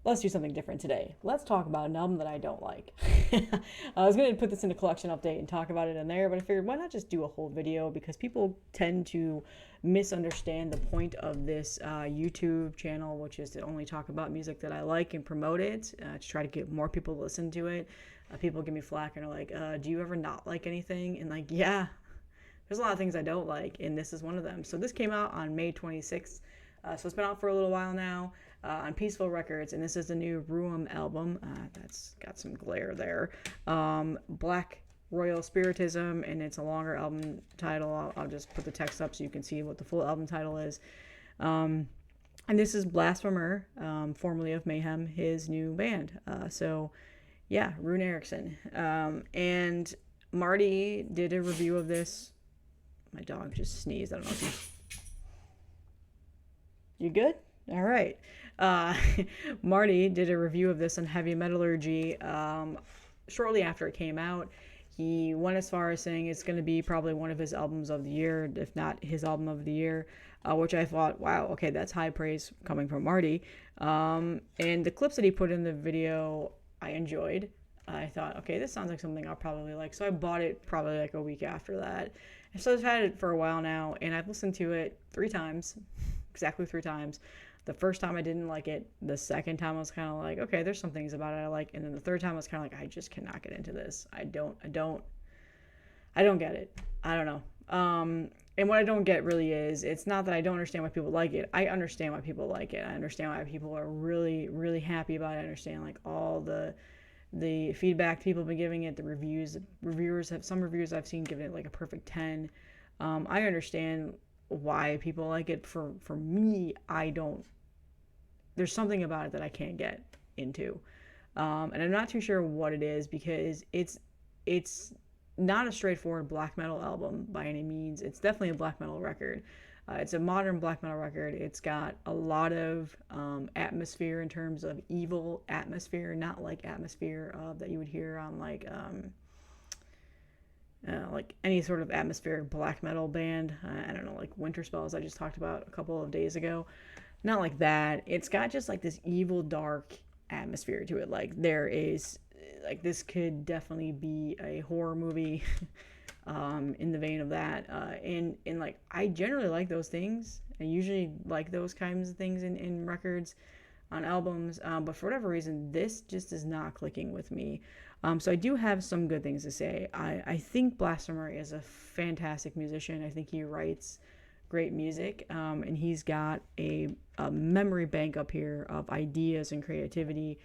Let's do something different today. Let's talk about an album that I don't like. I was going to put this in a collection update and talk about it in there, but I figured why not just do a whole video because people tend to misunderstand the point of this YouTube channel, which is to only talk about music that I like and promote it to try to get more people to listen to it. People give me flack and are like, do you ever not like anything? And like, yeah, there's a lot of things I don't like, and this is one of them. So this came out on May 26th. So it's been out for a little while now on Peaceful Records, and this is the new Ruum album. That's got some glare there. Black Royal Spiritism, and it's a longer album title. I'll just put the text up so you can see what the full album title is. And this is Blasphemer, formerly of Mayhem, his new band. Yeah, Rune Erickson. And Marty did a review of this. My dog just sneezed. I don't know if you good? All right. Uh, Marty did a review of this on Heavy Metallurgy shortly after it came out. He went as far as saying it's going to be probably one of his albums of the year, if not his album of the year, which I thought, wow, okay, that's high praise coming from Marty. And the clips that he put in the video, I enjoyed. I thought, okay, this sounds like something I'll probably like. So I bought it probably like a week after that. And so I've had it for a while now, and I've listened to it 3 times, exactly 3 times. The first time I didn't like it. The second time I was kind of like, okay, there's some things about it I like. And then the third time I was kind of like, I just cannot get into this. I don't get it. I don't know. And what I don't get really is, it's not that I don't understand why people like it. I understand why people like it. I understand why people are really, really happy about it. I understand like all the feedback people have been giving it, the some reviewers I've seen giving it like a perfect 10. I understand why people like it. For me, I don't. There's something about it that I can't get into, and I'm not too sure what it is because it's not a straightforward black metal album by any means. It's definitely a black metal record. It's a modern black metal record. It's got a lot of atmosphere in terms of evil atmosphere, not like atmosphere that you would hear on like any sort of atmospheric black metal band. I don't know, like Winter Spells I just talked about a couple of days ago. Not like that. It's got just like this evil, dark atmosphere to it. Like there is, like this could definitely be a horror movie. In the vein of that, and like I generally like those things. I usually like those kinds of things in records, on albums, but for whatever reason, this just is not clicking with me. So I do have some good things to say. I think Blasphemer is a fantastic musician. I think he writes great music, and he's got a memory bank up here of ideas and creativity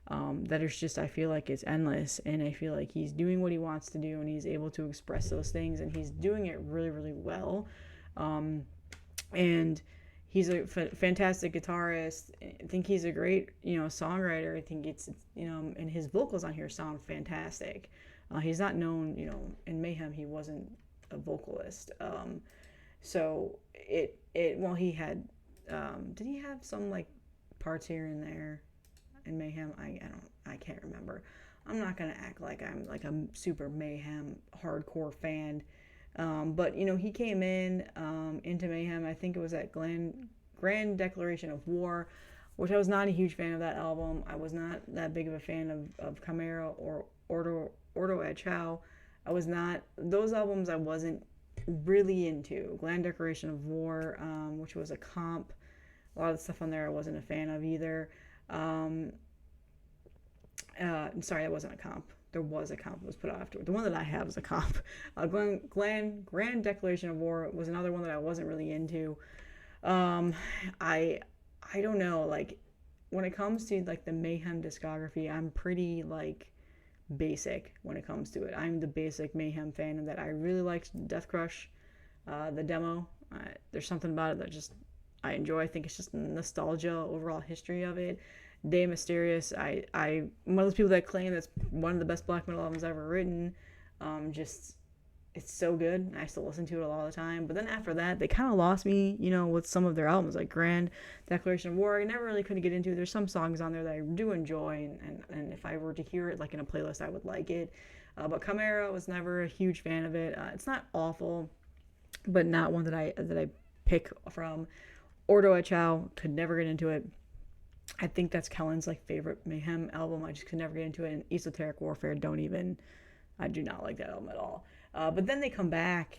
that is just, I feel like it's endless, and I feel like he's doing what he wants to do and he's able to express those things, and he's doing it really, really well. And he's a fantastic guitarist. I think he's a great, songwriter. I think it's and his vocals on here sound fantastic. He's not known, in Mayhem he wasn't a vocalist. So well, he had, did he have some like parts here and there in Mayhem? I can't remember. I'm not gonna act like I'm like a super Mayhem hardcore fan, but he came in into Mayhem. I think it was at Grand Declaration of War, which I was not a huge fan of that album. I was not that big of a fan of Chimera or Ordo et Chao. I was not, those albums I wasn't really into. Grand Declaration of War, which was a comp. A lot of the stuff on there I wasn't a fan of either. Sorry, that wasn't a comp. There was a comp that was put out afterward. The one that I have is a comp. Grand Declaration of War was another one that I wasn't really into. Um, I I don't know. Like when it comes to like the Mayhem discography, I'm pretty like basic when it comes to it. I'm the basic Mayhem fan, and that I really liked Death Crush, the demo. There's something about it that just I enjoy. I think it's just nostalgia, overall history of it. De Mysterious, I'm one of those people that claim that's one of the best black metal albums ever written. Just it's so good. I still listen to it a lot of the time. But then after that, they kind of lost me, with some of their albums, like Grand Declaration of War. I never really could get into. There's some songs on there that I do enjoy, and if I were to hear it like in a playlist, I would like it. But Chimera was never a huge fan of it. It's not awful, but not one that I pick from. Ordo et Chao, could never get into it. I think that's Kellen's like favorite Mayhem album. I just could never get into it. And Esoteric Warfare, don't even. I do not like that album at all. But then they come back,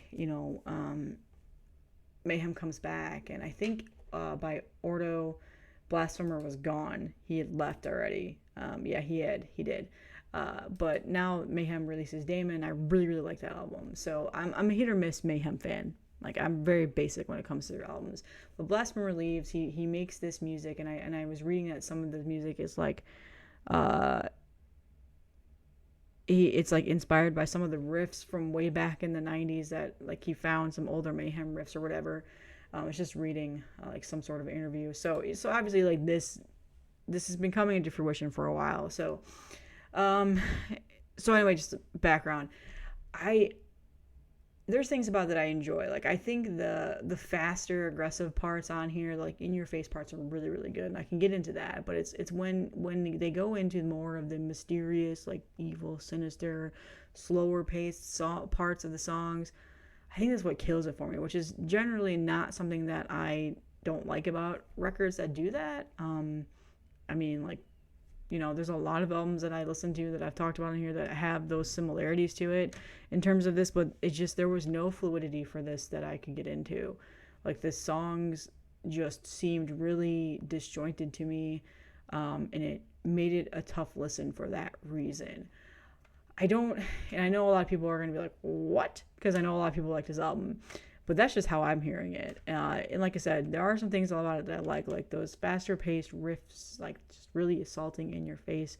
Mayhem comes back, and I think by Ordo, Blasphemer was gone. He had left already. Yeah, he did. But now Mayhem releases Damon. I really, really like that album. So I'm a hit or miss Mayhem fan. Like, I'm very basic when it comes to their albums. But Blasphemer leaves. He makes this music, and I was reading that some of the music is like, it's like inspired by some of the riffs from way back in the 90s that like he found some older Mayhem riffs or whatever. I was just reading like some sort of interview. So obviously like this has been coming into fruition for a while. So anyway, just background. There's things about that I enjoy. Like, I think the faster, aggressive parts on here, like in your face parts, are really, really good, and I can get into that. But it's when they go into more of the mysterious, like evil, sinister, slower paced parts of the songs. I think that's what kills it for me, which is generally not something that I don't like about records that do that. I mean, like, there's a lot of albums that I listen to that I've talked about in here that have those similarities to it in terms of this, but it's just, there was no fluidity for this that I could get into. Like, the songs just seemed really disjointed to me, and it made it a tough listen for that reason. And I know a lot of people are going to be like, what? Because I know a lot of people like this album. But that's just how I'm hearing it. And like I said, there are some things about it that I like those faster paced riffs, like just really assaulting in your face,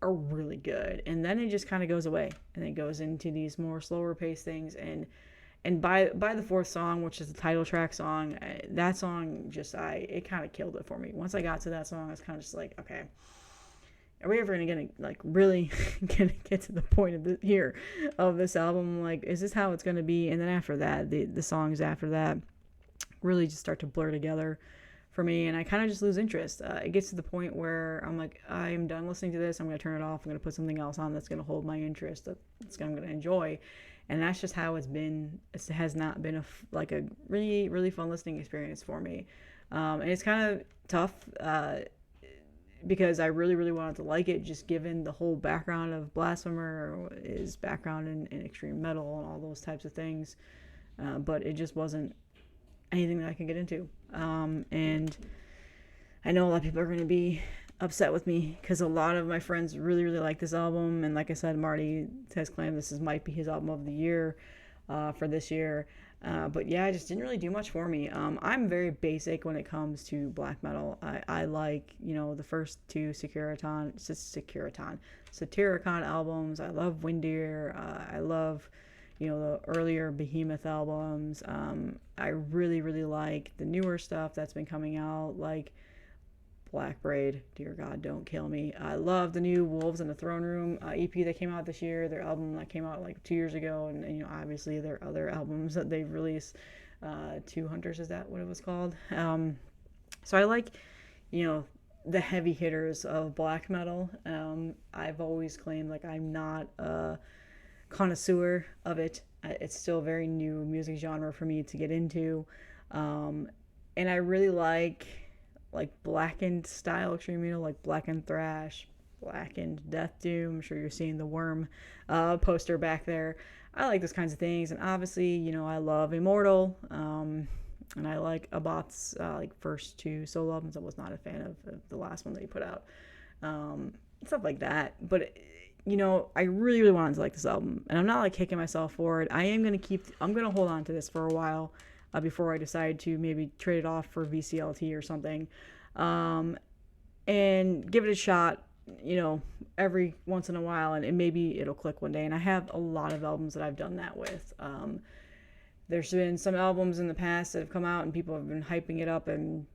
are really good. And then it just kind of goes away, and it goes into these more slower paced things. And by the fourth song, which is the title track song, that song just it kind of killed it for me. Once I got to that song, I was kind of just like, okay, are we ever gonna like really gonna get to the point of this album? Like, is this how it's gonna be? And then after that, the songs after that really just start to blur together for me, and I kind of just lose interest. It gets to the point where I'm like, I'm done listening to this. I'm gonna turn it off. I'm gonna put something else on that's gonna hold my interest, that's I'm gonna enjoy. And that's just how it's been. It has not been a really, really fun listening experience for me, and it's kind of tough. Because I really, really wanted to like it, just given the whole background of Blasphemer, his background in extreme metal and all those types of things. But it just wasn't anything that I could get into. And I know a lot of people are going to be upset with me because a lot of my friends really, really like this album. And like I said, Marty has claimed this might be his album of the year for this year. But yeah, it just didn't really do much for me. I'm very basic when it comes to black metal. I like, the first two Satyricon albums. I love Windir. I love, the earlier Behemoth albums. I really, really like the newer stuff that's been coming out, like Black Braid, dear God, don't kill me. I love the new Wolves in the Throne Room EP that came out this year, their album that came out like 2 years ago, and obviously their other albums that they've released. Two Hunters, is that what it was called? So I like, the heavy hitters of black metal. I've always claimed like I'm not a connoisseur of it. It's still a very new music genre for me to get into, and I really like blackened style extreme metal, like blackened thrash, blackened death doom. I'm sure you're seeing the Worm poster back there. I like those kinds of things, and obviously, I love Immortal, and I like Abbot's first two solo albums. I was not a fan of the last one that he put out, stuff like that. But I really, really wanted to like this album, and I'm not kicking myself for it. I'm gonna hold on to this for a while. Before I decide to maybe trade it off for VCLT or something, and give it a shot, every once in a while, and maybe it'll click one day. And I have a lot of albums that I've done that with. There's been some albums in the past that have come out and people have been hyping it up, and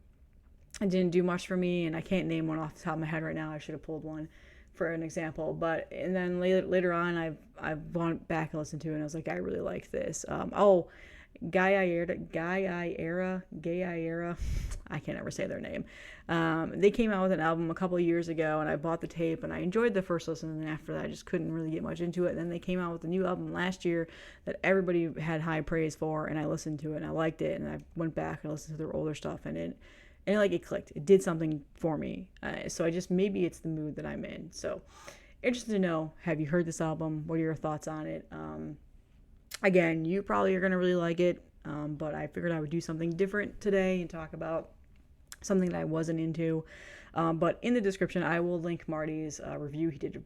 it didn't do much for me, and I can't name one off the top of my head right now. I should have pulled one for an example, and then later on I've gone back and listened to it, and I was like, I really like this. Gaiaera, I can't ever say their name. They came out with an album a couple of years ago, and I bought the tape, and I enjoyed the first listen, and after that I just couldn't really get much into it. And then they came out with a new album last year that everybody had high praise for, and I listened to it, and I liked it, and I went back and listened to their older stuff, and and like it clicked. It did something for me. So I just, maybe it's the mood that I'm in. So interested to know, have you heard this album? What are your thoughts on it? Again, you probably are going to really like it, but I figured I would do something different today and talk about something that I wasn't into. But in the description, I will link Marty's review. He did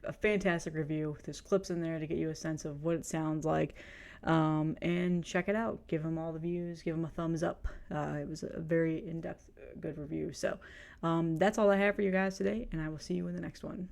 a fantastic review. There's clips in there to get you a sense of what it sounds like. And check it out. Give him all the views. Give him a thumbs up. It was a very in-depth, good review. So that's all I have for you guys today, and I will see you in the next one.